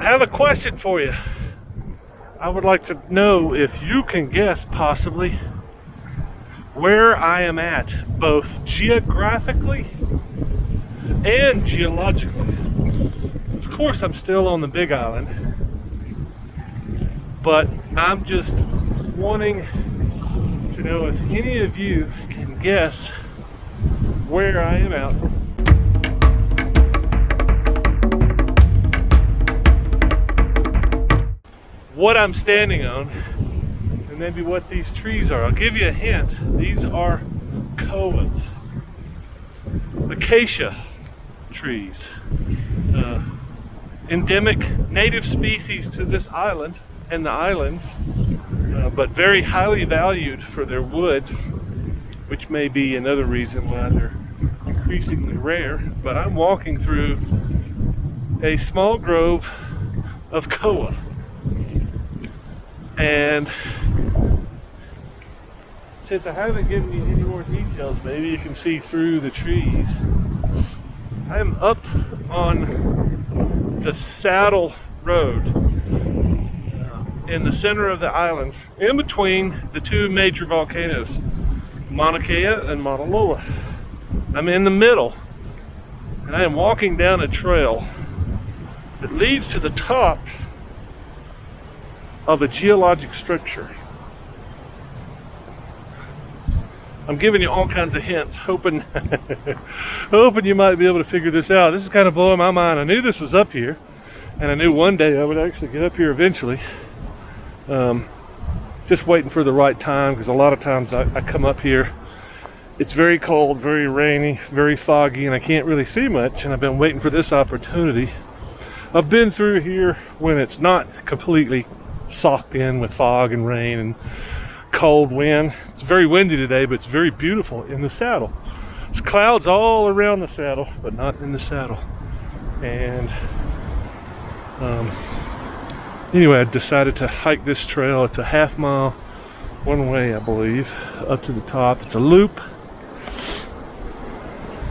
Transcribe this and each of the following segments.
I have a question for you. I would like to know if you can guess possibly where I am at, both geographically and geologically. Of course, I'm still on the Big Island, but I'm just wanting to know if any of you can guess where I am at. What I'm standing on, and maybe what these trees are. I'll give you a hint. These are koas, acacia trees, endemic native species to this island and the islands, but very highly valued for their wood, which may be another reason why they're increasingly rare. But I'm walking through a small grove of koa. And since I haven't given you any more details, maybe you can see through the trees. I am up on the Saddle Road in the center of the island, in between the two major volcanoes, Mauna Kea and Mauna Loa. I'm in the middle, and I am walking down a trail that leads to the top of a geologic structure. I'm giving you all kinds of hints, hoping you might be able to figure this out. This is kind of blowing my mind. I knew this was up here, and I knew one day I would actually get up here eventually. Just waiting for the right time, because a lot of times I come up here, it's very cold, very rainy, very foggy, and I can't really see much, and I've been waiting for this opportunity. I've been through here when it's not completely socked in with fog and rain and cold wind. It's very windy today, but it's very beautiful in the saddle. There's clouds all around the saddle, but not in the saddle. And anyway, I decided to hike this trail. It's a half mile one way, I believe, up to the top. It's a loop.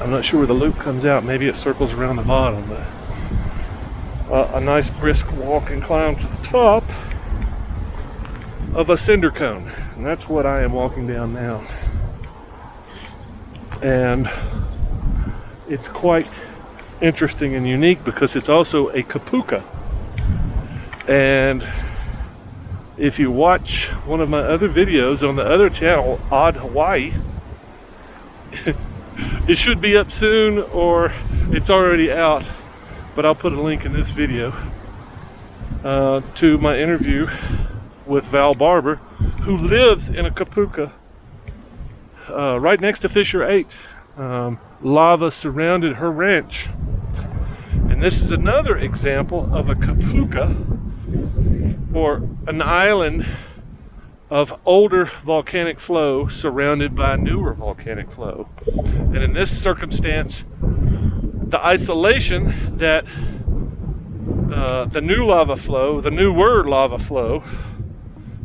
I'm not sure where the loop comes out. Maybe it circles around the bottom, but a nice brisk walk and climb to the top of a cinder cone, and that's what I am walking down now. And it's quite interesting and unique because it's also a kapuka. And if you watch one of my other videos on the other channel, Odd Hawaii, it should be up soon, or it's already out, but I'll put a link in this video to my interview with Val Barber, who lives in a kapuka right next to Fisher 8. Lava surrounded her ranch, and this is another example of a kapuka, or an island of older volcanic flow surrounded by newer volcanic flow. And in this circumstance, the isolation that the newer lava flow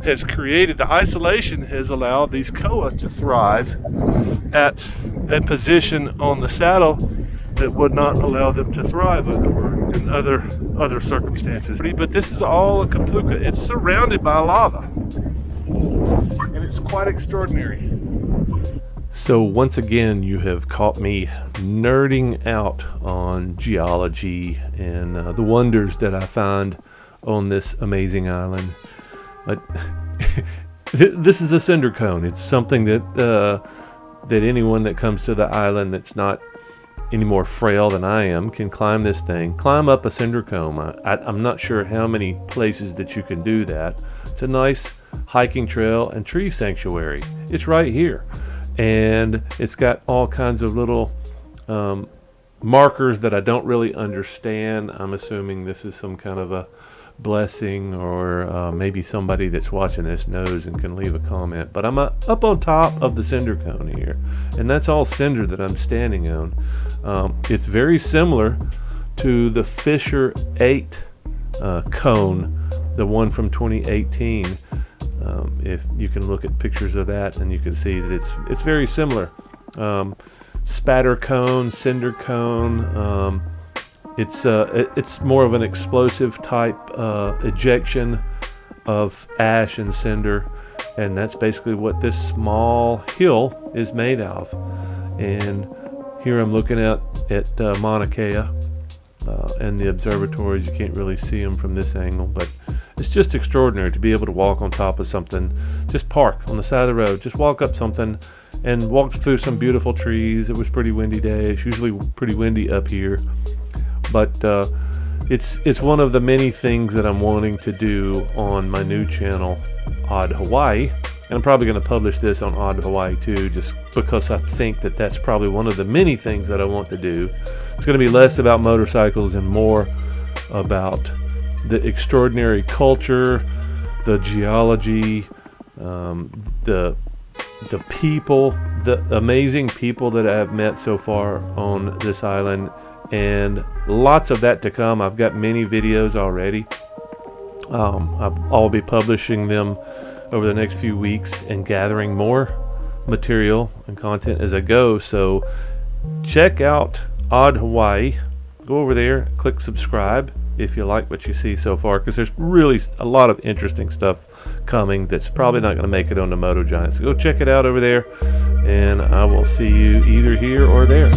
has created, the isolation has allowed these koa to thrive at a position on the saddle that would not allow them to thrive in other circumstances. But this is all a kapuka. It's surrounded by lava, and it's quite extraordinary. So once again, you have caught me nerding out on geology and the wonders that I find on this amazing island. But this is a cinder cone. It's something that anyone that comes to the island that's not any more frail than I am can climb this thing, climb up a cinder cone. I'm not sure how many places that you can do that. It's a nice hiking trail and tree sanctuary. It's right here, and it's got all kinds of little markers that I don't really understand. I'm assuming this is some kind of a blessing, or maybe somebody that's watching this knows and can leave a comment. But I'm up on top of the cinder cone here, and that's all cinder that I'm standing on. It's very similar to the Fisher 8 cone, the one from 2018. If you can look at pictures of that, and you can see that it's very similar. Spatter cone, cinder cone, It's more of an explosive type ejection of ash and cinder, and that's basically what this small hill is made of. And here I'm looking at Mauna Kea and the observatories. You can't really see them from this angle, but it's just extraordinary to be able to walk on top of something. Just park on the side of the road, just walk up something, and walked through some beautiful trees. It was a pretty windy day. It's usually pretty windy up here, but it's one of the many things that I'm wanting to do on my new channel, Odd Hawaii. And I'm probably going to publish this on Odd Hawaii too, just because I think that that's probably one of the many things that I want to do. It's going to be less about motorcycles and more about the extraordinary culture, the geology, the people, the amazing people that I have met so far on this island, and lots of that to come. I've got many videos already. I'll be publishing them over the next few weeks and gathering more material and content as I go. So check out Odd Hawaii. Go over there, click subscribe if you like what you see so far, because there's really a lot of interesting stuff coming that's probably not going to make it on the Moto Giant. So go check it out over there, and I will see you either here or there.